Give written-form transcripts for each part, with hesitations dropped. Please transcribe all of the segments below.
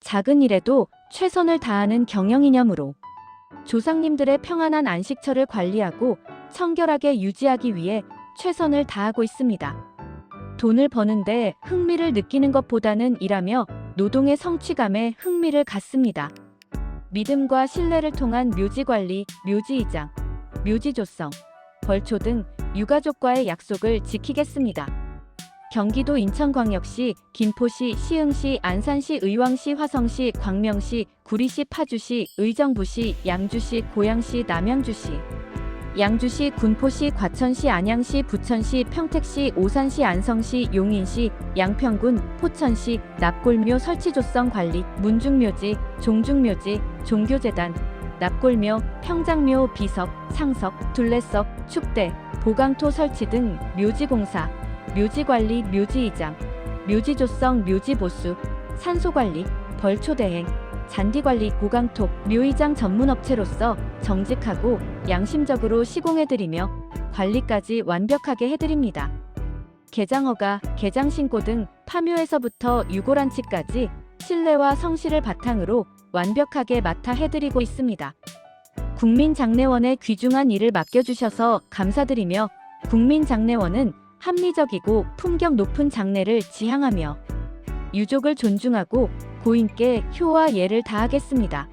작은 일에도 최선을 다하는 경영이념으로 조상님들의 평안한 안식처를 관리하고 청결하게 유지하기 위해 최선을 다하고 있습니다. 돈을 버는데 흥미를 느끼는 것보다는 일하며 노동의 성취감에 흥미를 갖습니다. 믿음과 신뢰를 통한 묘지관리, 묘지이장, 묘지조성, 벌초 등 유가족과의 약속을 지키겠습니다. 경기도 인천광역시, 김포시, 시흥시, 안산시, 의왕시, 화성시, 광명시, 구리시, 파주시, 의정부시, 양주시, 고양시, 남양주시, 양주시, 군포시, 과천시, 안양시, 부천시, 평택시, 오산시, 안성시, 용인시, 양평군, 포천시, 납골묘 설치조성 관리, 문중묘지, 종중묘지, 종교재단, 납골묘, 평장묘, 비석, 상석, 둘레석, 축대, 보강토 설치 등 묘지공사, 묘지관리, 묘지이장, 묘지조성, 묘지보수, 산소관리, 벌초대행, 잔디관리, 보강토, 묘이장 전문업체로서 정직하고 양심적으로 시공해드리며 관리까지 완벽하게 해드립니다. 개장허가, 개장신고 등 파묘에서부터 유골안치까지 신뢰와 성실을 바탕으로 완벽하게 맡아 해드리고 있습니다. 국민장례원에 귀중한 일을 맡겨주셔서 감사드리며 국민장례원은 합리적이고 품격 높은 장례를 지향하며 유족을 존중하고 고인께 효와 예를 다하겠습니다.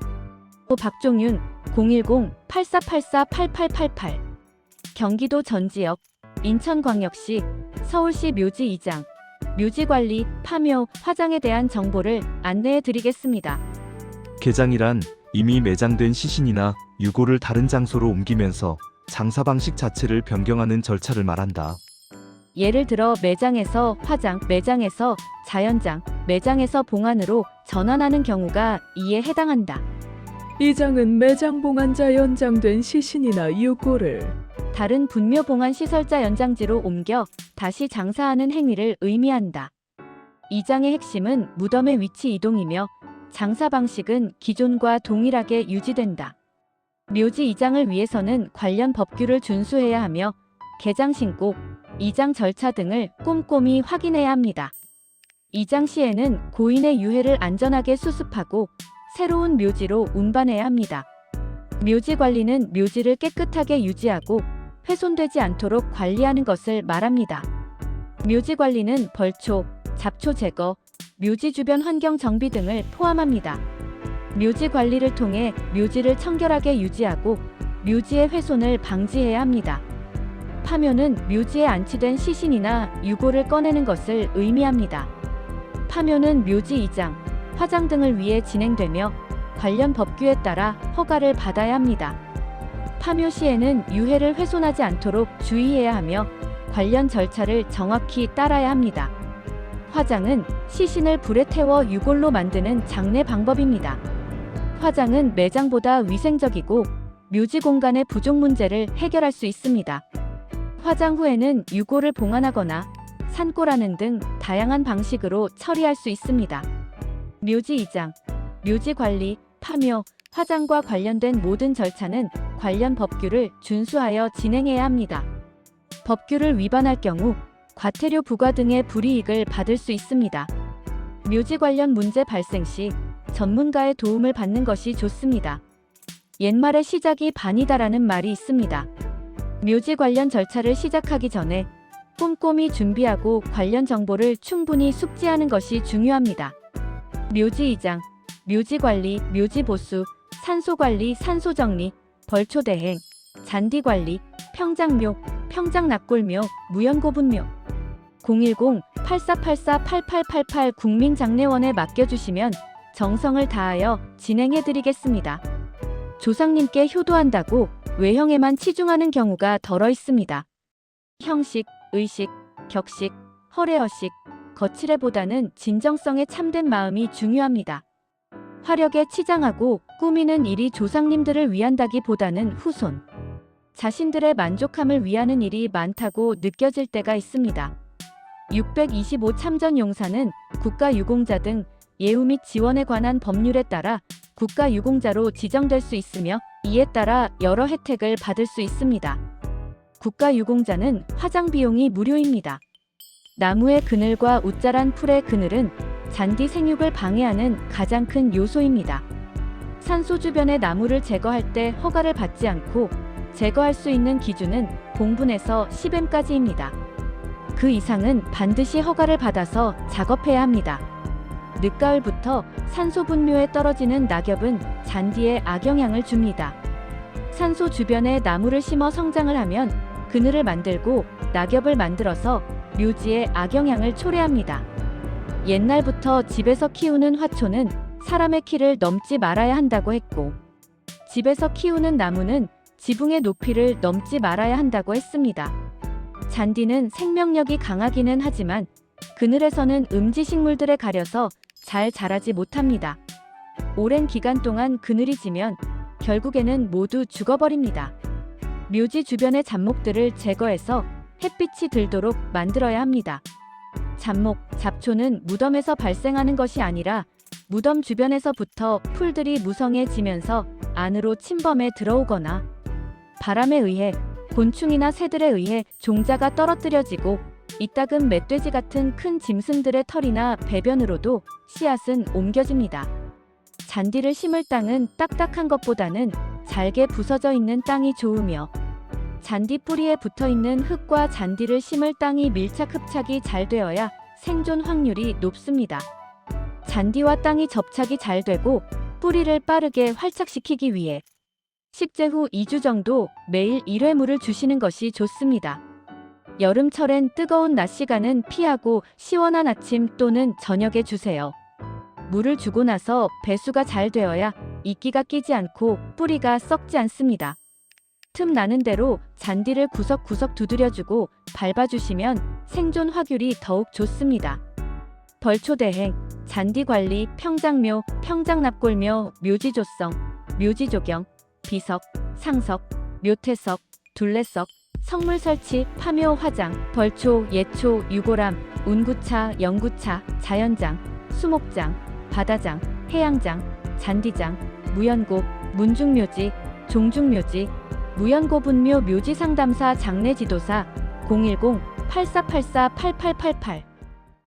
박종윤 010-8484-8888 경기도 전지역, 인천광역시, 서울시 묘지이장, 묘지관리, 파묘, 화장에 대한 정보를 안내해 드리겠습니다. 개장이란 이미 매장된 시신이나 유골을 다른 장소로 옮기면서 장사 방식 자체를 변경하는 절차를 말한다. 예를 들어 매장에서 화장, 매장에서 자연장, 매장에서 봉안으로 전환하는 경우가 이에 해당한다. 이장은 매장 봉안자 연장된 시신이나 유골을 다른 분묘 봉안 시설자 연장지로 옮겨 다시 장사하는 행위를 의미한다. 이장의 핵심은 무덤의 위치 이동이며 장사 방식은 기존과 동일하게 유지된다. 묘지 이장을 위해서는 관련 법규를 준수해야 하며 개장 신고, 이장 절차 등을 꼼꼼히 확인해야 합니다. 이장 시에는 고인의 유해를 안전하게 수습하고 새로운 묘지로 운반해야 합니다. 묘지 관리는 묘지를 깨끗하게 유지하고 훼손되지 않도록 관리하는 것을 말합니다. 묘지 관리는 벌초, 잡초 제거, 묘지 주변 환경 정비 등을 포함합니다. 묘지 관리를 통해 묘지를 청결하게 유지하고 묘지의 훼손을 방지해야 합니다. 파묘는 묘지에 안치된 시신이나 유골을 꺼내는 것을 의미합니다. 파묘는 묘지 이장, 화장 등을 위해 진행되며 관련 법규에 따라 허가를 받아야 합니다. 파묘 시에는 유해를 훼손하지 않도록 주의해야 하며 관련 절차를 정확히 따라야 합니다. 화장은 시신을 불에 태워 유골로 만드는 장례 방법입니다. 화장은 매장보다 위생적이고 묘지 공간의 부족 문제를 해결할 수 있습니다. 화장 후에는 유골을 봉안하거나 산골하는 등 다양한 방식으로 처리할 수 있습니다. 묘지 이장, 묘지 관리, 파묘, 화장과 관련된 모든 절차는 관련 법규를 준수하여 진행해야 합니다. 법규를 위반할 경우 과태료 부과 등의 불이익을 받을 수 있습니다. 묘지 관련 문제 발생 시 전문가의 도움을 받는 것이 좋습니다. 옛말에 시작이 반이다라는 말이 있습니다. 묘지 관련 절차를 시작하기 전에 꼼꼼히 준비하고 관련 정보를 충분히 숙지하는 것이 중요합니다. 묘지 이장, 묘지 관리, 묘지 보수, 산소 관리, 산소 정리, 벌초 대행, 잔디 관리, 평장묘, 평장납골묘, 무연고분묘 010-8484-8888 국민장례원에 맡겨주시면 정성을 다하여 진행해드리겠습니다. 조상님께 효도한다고 외형에만 치중하는 경우가 덜어 있습니다. 형식, 의식, 격식, 허례허식, 거칠애보다는 진정성에 참된 마음이 중요합니다. 화력에 치장하고 꾸미는 일이 조상님들을 위한다기보다는 후손, 자신들의 만족함을 위하는 일이 많다고 느껴질 때가 있습니다. 625 참전용사는 국가유공자 등 예우 및 지원에 관한 법률에 따라 국가유공자로 지정될 수 있으며 이에 따라 여러 혜택을 받을 수 있습니다. 국가유공자는 화장 비용이 무료입니다. 나무의 그늘과 웃자란 풀의 그늘은 잔디 생육을 방해하는 가장 큰 요소입니다. 산소 주변의 나무를 제거할 때 허가를 받지 않고 제거할 수 있는 기준은 0분에서 10m까지입니다. 그 이상은 반드시 허가를 받아서 작업해야 합니다. 늦가을부터 산소 분묘에 떨어지는 낙엽은 잔디에 악영향을 줍니다. 산소 주변에 나무를 심어 성장을 하면 그늘을 만들고 낙엽을 만들어서 묘지에 악영향을 초래합니다. 옛날부터 집에서 키우는 화초는 사람의 키를 넘지 말아야 한다고 했고, 집에서 키우는 나무는 지붕의 높이를 넘지 말아야 한다고 했습니다. 잔디는 생명력이 강하기는 하지만 그늘에서는 음지식물들에 가려서 잘 자라지 못합니다. 오랜 기간 동안 그늘이 지면 결국에는 모두 죽어버립니다. 묘지 주변의 잡목들을 제거해서 햇빛이 들도록 만들어야 합니다. 잡목, 잡초는 무덤에서 발생하는 것이 아니라 무덤 주변에서부터 풀들이 무성해지면서 안으로 침범해 들어오거나 바람에 의해 곤충이나 새들에 의해 종자가 떨어뜨려지고 이따금 멧돼지 같은 큰 짐승들의 털이나 배변으로도 씨앗은 옮겨집니다. 잔디를 심을 땅은 딱딱한 것보다는 잘게 부서져 있는 땅이 좋으며 잔디 뿌리에 붙어있는 흙과 잔디를 심을 땅이 밀착 흡착이 잘 되어야 생존 확률이 높습니다. 잔디와 땅이 접착이 잘 되고 뿌리를 빠르게 활착시키기 위해 식재 후 2주 정도 매일 1회 물을 주시는 것이 좋습니다. 여름철엔 뜨거운 낮 시간은 피하고 시원한 아침 또는 저녁에 주세요. 물을 주고 나서 배수가 잘 되어야 이끼가 끼지 않고 뿌리가 썩지 않습니다. 틈 나는 대로 잔디를 구석구석 두드려주고 밟아주시면 생존 확률이 더욱 좋습니다. 벌초 대행, 잔디 관리, 평장묘, 평장납골묘, 묘지조성, 묘지조경, 비석, 상석, 묘태석, 둘레석, 성물 설치, 파묘, 화장, 벌초, 예초, 유골함, 운구차, 영구차, 자연장, 수목장, 바다장, 해양장, 잔디장, 무연고, 문중묘지, 종중묘지, 무연고분묘 묘지상담사 장례지도사 010-8484-8888